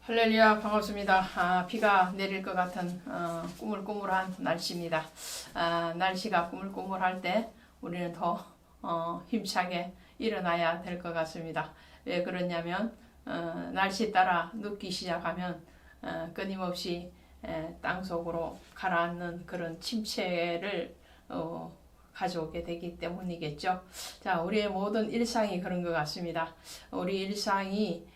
할렐루야, 반갑습니다. 비가 내릴 것 같은 꾸물꾸물한 날씨입니다. 날씨가 꾸물꾸물할 때 우리는 더 힘차게 일어나야 될 것 같습니다. 왜 그러냐면 날씨 따라 눕기 시작하면 끊임없이 땅속으로 가라앉는 그런 침체를 가져오게 되기 때문이겠죠. 자, 우리의 모든 일상이 그런 것 같습니다. 우리 일상이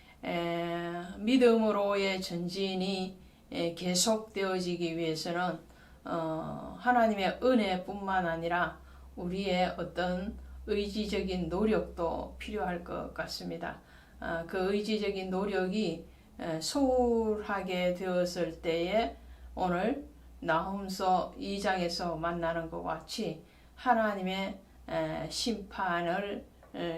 믿음으로의 전진이 계속되어지기 위해서는 하나님의 은혜뿐만 아니라 우리의 어떤 의지적인 노력도 필요할 것 같습니다. 그 의지적인 노력이 소홀하게 되었을 때에 오늘 나훔서 2장에서 만나는 것 같이 하나님의 심판을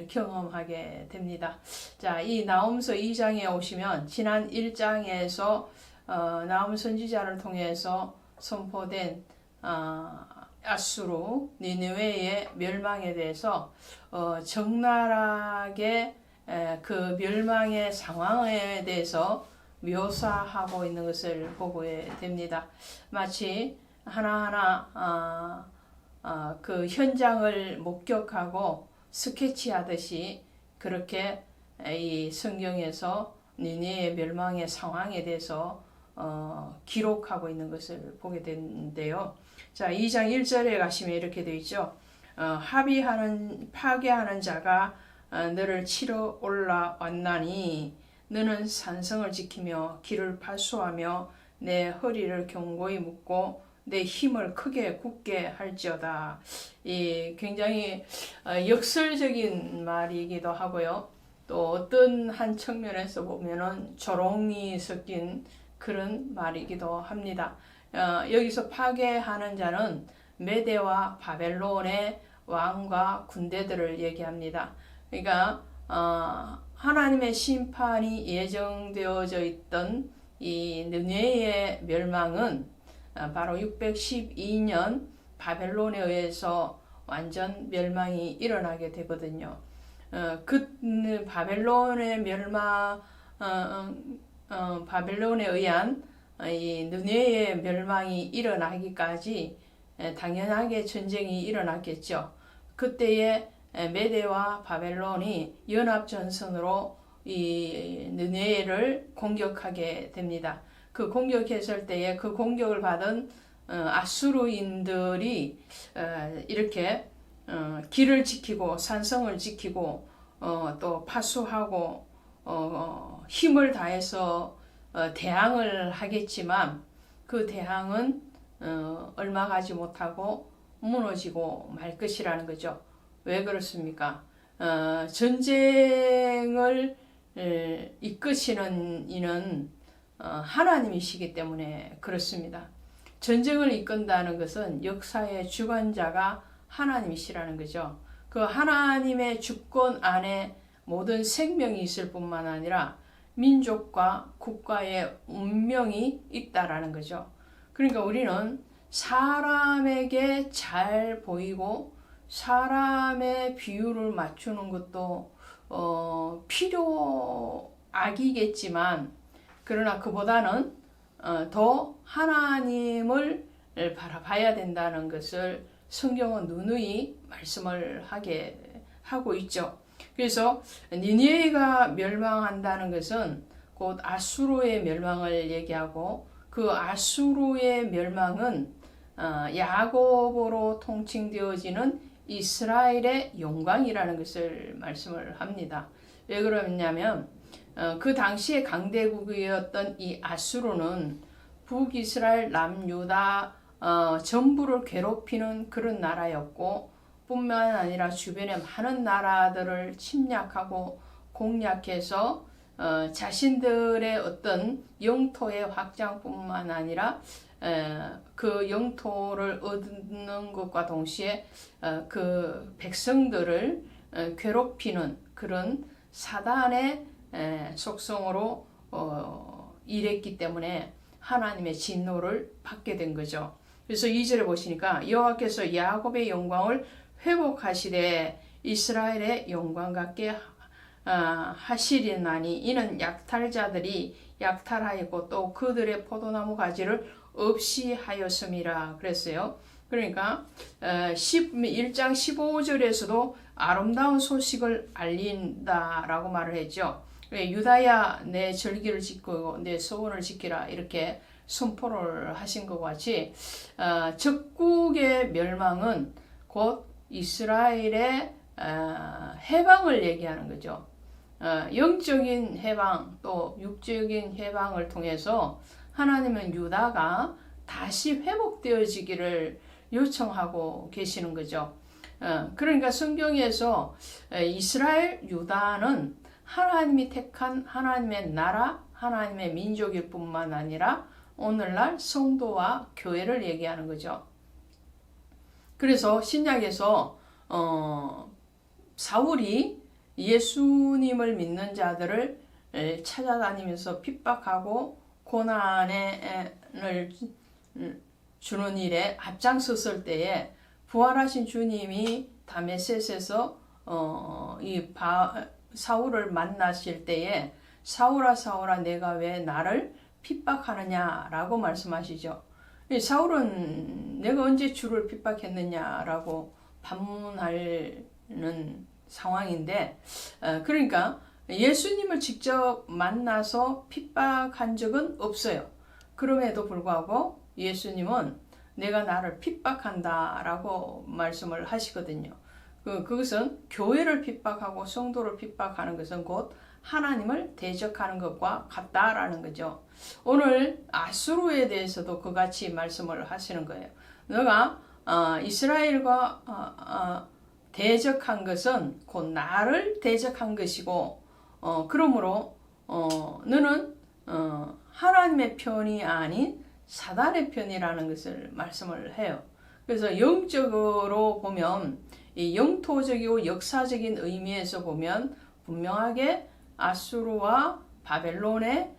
경험하게 됩니다. 자, 이 나훔서 2장에 오시면 지난 1장에서 나훔 선지자를 통해서 선포된 아수르 니느웨의 멸망에 대해서 적나라하게 그 멸망의 상황에 대해서 묘사하고 있는 것을 보게 됩니다. 마치 하나하나 그 현장을 목격하고 스케치하듯이 그렇게 이 성경에서 니느웨의 멸망의 상황에 대해서 기록하고 있는 것을 보게 되는데요. 자, 2장 1절에 가시면 이렇게 되어 있죠. 파괴하는 자가 너를 치러 올라왔나니 너는 산성을 지키며 길을 파수하며 내 허리를 견고히 묶고 내 힘을 크게 굳게 할지어다. 이 굉장히 역설적인 말이기도 하고요. 또 어떤 한 측면에서 보면은 조롱이 섞인 그런 말이기도 합니다. 여기서 파괴하는 자는 메대와 바벨론의 왕과 군대들을 얘기합니다. 그러니까 하나님의 심판이 예정되어져 있던 이 느헤미야의 멸망은 바로 612년 바벨론에 의해서 완전 멸망이 일어나게 되거든요. 그 바벨론의 바벨론에 의한 이 느헤미야의 멸망이 일어나기까지 당연하게 전쟁이 일어났겠죠. 그때에 메대와 바벨론이 연합전선으로 이 느헤미야를 공격하게 됩니다. 그 공격했을 때에 그 공격을 받은 아수르인들이 이렇게 길을 지키고 산성을 지키고 또 파수하고 힘을 다해서 대항을 하겠지만 그 대항은 얼마 가지 못하고 무너지고 말 것이라는 거죠. 왜 그렇습니까? 전쟁을 이끄시는 이는 하나님이시기 때문에 그렇습니다. 전쟁을 이끈다는 것은 역사의 주관자가 하나님이시라는 거죠. 그 하나님의 주권 안에 모든 생명이 있을 뿐만 아니라 민족과 국가의 운명이 있다라는 거죠. 그러니까 우리는 사람에게 잘 보이고 사람의 비율을 맞추는 것도 필요악이겠지만 그러나 그보다는 더 하나님을 바라봐야 된다는 것을 성경은 누누이 말씀을 하고 있죠. 그래서 니느웨가 멸망한다는 것은 곧 아수르의 멸망을 얘기하고 그 아수르의 멸망은 야곱으로 통칭되어지는 이스라엘의 영광이라는 것을 말씀을 합니다. 왜 그러냐면 그 당시에 강대국이었던 이 아수르는 북이스라엘 남유다 전부를 괴롭히는 그런 나라였고 뿐만 아니라 주변의 많은 나라들을 침략하고 공략해서 자신들의 어떤 영토의 확장뿐만 아니라 그 영토를 얻는 것과 동시에 그 백성들을 괴롭히는 그런 사단의 속성으로 일했기 때문에 하나님의 진노를 받게 된 거죠. 그래서 2절에 보시니까 여호와께서 야곱의 영광을 회복하시되 이스라엘의 영광 같게 하시리나니 이는 약탈자들이 약탈하였고 또 그들의 포도나무 가지를 없이 하였음이라 그랬어요. 그러니까 1장 15절에서도 아름다운 소식을 알린다라고 말을 했죠. 유다야 내 절기를 지키고 내 소원을 지키라 이렇게 선포를 하신 것 같이 적국의 멸망은 곧 이스라엘의 해방을 얘기하는 거죠. 영적인 해방 또 육적인 해방을 통해서 하나님은 유다가 다시 회복되어지기를 요청하고 계시는 거죠. 그러니까 성경에서 이스라엘 유다는 하나님이 택한 하나님의 나라, 하나님의 민족일 뿐만 아니라 오늘날 성도와 교회를 얘기하는 거죠. 그래서 신약에서 사울이 예수님을 믿는 자들을 찾아다니면서 핍박하고 고난을 주는 일에 앞장섰을 때에 부활하신 주님이 다메섹에서 사울을 만나실 때에 사울아 사울아 내가 왜 나를 핍박하느냐라고 말씀하시죠. 사울은 내가 언제 주를 핍박했느냐라고 반문하는 상황인데 그러니까 예수님을 직접 만나서 핍박한 적은 없어요. 그럼에도 불구하고 예수님은 내가 나를 핍박한다라고 말씀을 하시거든요. 그것은 교회를 핍박하고 성도를 핍박하는 것은 곧 하나님을 대적하는 것과 같다라는 거죠. 오늘 아수르에 대해서도 그같이 말씀을 하시는 거예요. 너가 이스라엘과 대적한 것은 곧 나를 대적한 것이고 그러므로 너는 하나님의 편이 아닌 사단의 편이라는 것을 말씀을 해요. 그래서 영적으로 보면 이 영토적이고 역사적인 의미에서 보면 분명하게 아수르와 바벨론의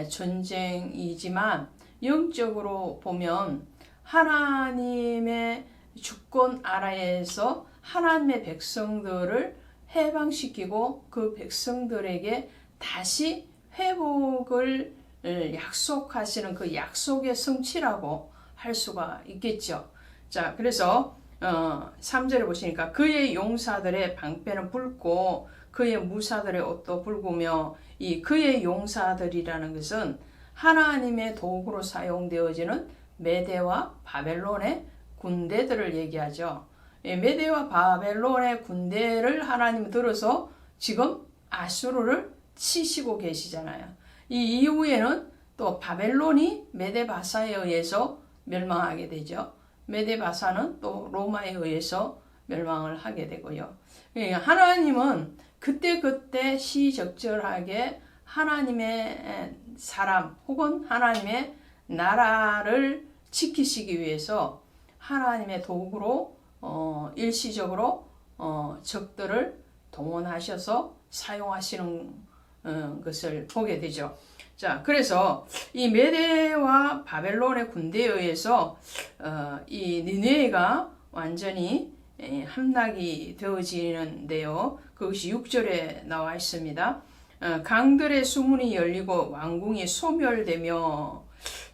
전쟁이지만 영적으로 보면 하나님의 주권 아래에서 하나님의 백성들을 해방시키고 그 백성들에게 다시 회복을 약속하시는 그 약속의 성취라고 할 수가 있겠죠. 자, 그래서 3절에 보시니까 그의 용사들의 방패는 붉고 그의 무사들의 옷도 붉으며 이 그의 용사들이라는 것은 하나님의 도구로 사용되어지는 메대와 바벨론의 군대들을 얘기하죠. 메대와 바벨론의 군대를 하나님 들어서 지금 아수르를 치시고 계시잖아요. 이 이후에는 또 바벨론이 메데바사에 의해서 멸망하게 되죠. 메데바사는 또 로마에 의해서 멸망을 하게 되고요. 하나님은 그때그때 시적절하게 하나님의 사람 혹은 하나님의 나라를 지키시기 위해서 하나님의 도구로 일시적으로 적들을 동원하셔서 사용하시는 것을 보게 되죠. 자, 그래서 이 메대와 바벨론의 군대에 의해서 이 니느웨가 완전히 함락이 되어지는데요. 그것이 6절에 나와 있습니다. 강들의 수문이 열리고 왕궁이 소멸되며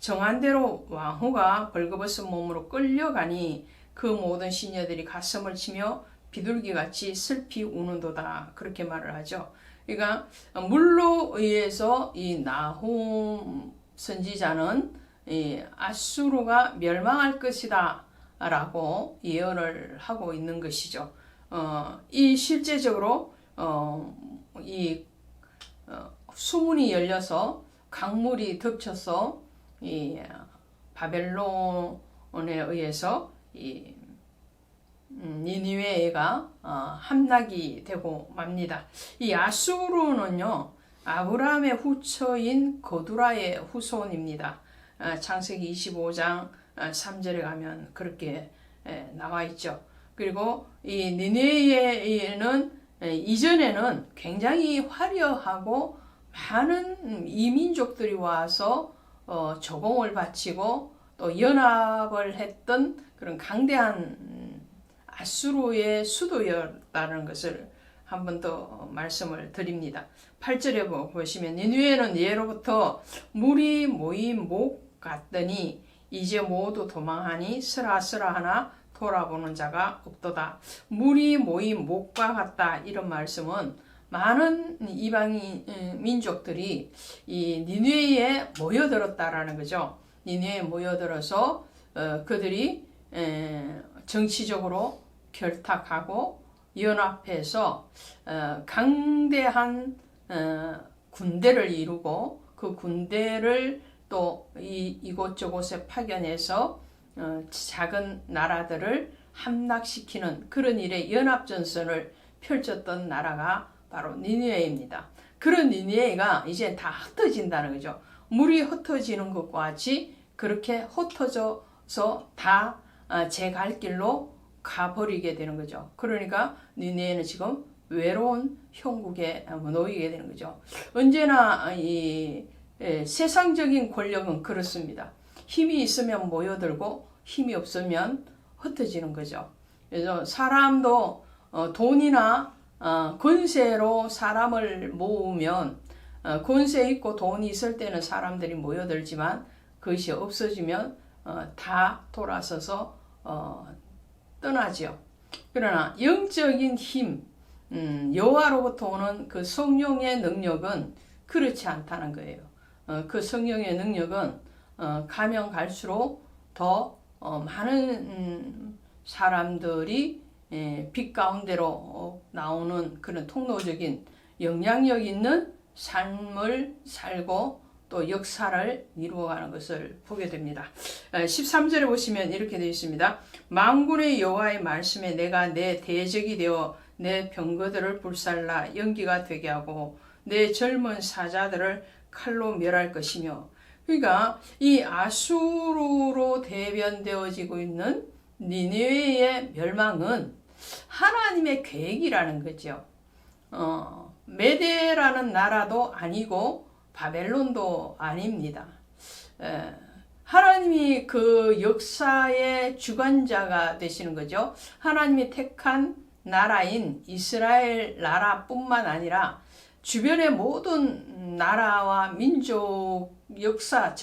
정한대로 왕후가 벌거벗은 몸으로 끌려가니 그 모든 시녀들이 가슴을 치며 비둘기같이 슬피 우는도다. 그렇게 말을 하죠. 그러니까 물로 의해서 이 나훔 선지자는 이 아수르가 멸망할 것이다 라고 예언을 하고 있는 것이죠. 이 실제적으로 이 수문이 열려서 강물이 덮쳐서 이 바벨론에 의해서 이 니느웨가 함락이 되고 맙니다. 이 아수르는요 아브라함의 후처인 거두라의 후손입니다. 창세기 25장 3절에 가면 그렇게 나와 있죠. 그리고 이 니느웨에는 이전에는 굉장히 화려하고 많은 이민족들이 와서 조공을 바치고 또 연합을 했던 그런 강대한 아수르의 수도였다는 것을 한 번 더 말씀을 드립니다. 8절에 보시면 니느웨는 예로부터 물이 모인 목 같더니 이제 모두 도망하니 쓰라쓰라하나 돌아보는 자가 없도다. 물이 모인 목과 같다. 이런 말씀은 많은 이방인 민족들이 이 니느웨에 모여들었다라는 거죠. 니느웨에 모여들어서 그들이 정치적으로 결탁하고 연합해서 강대한 군대를 이루고 그 군대를 또 이곳저곳에 파견해서 작은 나라들을 함락시키는 그런 일에 연합전선을 펼쳤던 나라가 바로 니느웨입니다. 그런 니느웨가 이제 다 흩어진다는 거죠. 물이 흩어지는 것과 같이 그렇게 흩어져서 다 제 갈 길로 가버리게 되는 거죠. 그러니까 니느웨는 지금 외로운 형국에 놓이게 되는 거죠. 언제나 이 세상적인 권력은 그렇습니다. 힘이 있으면 모여들고 힘이 없으면 흩어지는 거죠. 그래서 사람도 돈이나 권세로 사람을 모으면 권세 있고 돈이 있을 때는 사람들이 모여들지만 그것이 없어지면 다 돌아서서 떠나지요. 그러나 영적인 힘, 여호와로부터 오는 그 성령의 능력은 그렇지 않다는 거예요. 그 성령의 능력은 가면 갈수록 더 많은 사람들이 빛 가운데로 나오는 그런 통로적인 영향력 있는 삶을 살고 또 역사를 이루어가는 것을 보게 됩니다. 13절에 보시면 이렇게 되어 있습니다. 만군의 여호와의 말씀에 내가 내 대적이 되어 내 병거들을 불살라 연기가 되게 하고 내 젊은 사자들을 칼로 멸할 것이며, 그러니까 이 아수르로 대변되어지고 있는 니느웨의 멸망은 하나님의 계획이라는 거죠. 메데라는 나라도 아니고 바벨론도 아닙니다. 하나님이 그 역사의 주관자가 되시는 거죠. 하나님이 택한 나라인 이스라엘 나라뿐만 아니라 주변의 모든 나라와 민족 역사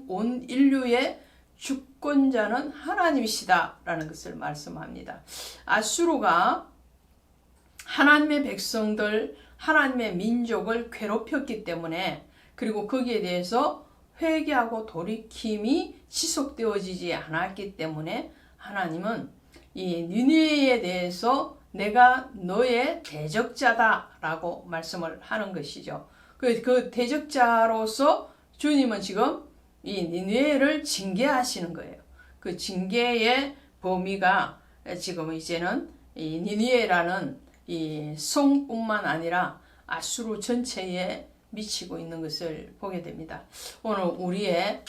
온 인류의 주권자는 하나님이시다라는 것을 말씀합니다. 아수르가 하나님의 백성들, 하나님의 민족을 괴롭혔기 때문에, 그리고 거기에 대해서 회개하고 돌이킴이 지속되어지지 않았기 때문에 하나님은 이 니느웨에 대해서 내가 너의 대적자다라고 말씀을 하는 것이죠. 그 대적자로서 주님은 지금 이 니느웨를 징계하시는 거예요. 그 징계의 범위가 지금 이제는 이 니느웨라는 이 성뿐만 아니라 아수르 전체에 미치고 있는 것을 보게 됩니다. 오늘 우리의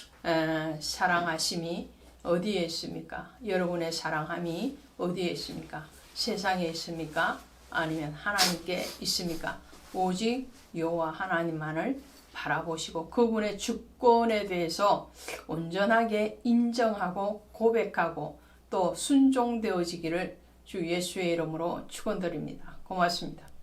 사랑하심이 어디에 있습니까? 여러분의 사랑함이 어디에 있습니까? 세상에 있습니까? 아니면 하나님께 있습니까? 오직 여호와 하나님만을 바라보시고 그분의 주권에 대해서 온전하게 인정하고 고백하고 또 순종되어지기를 주 예수의 이름으로 축원드립니다. 고맙습니다.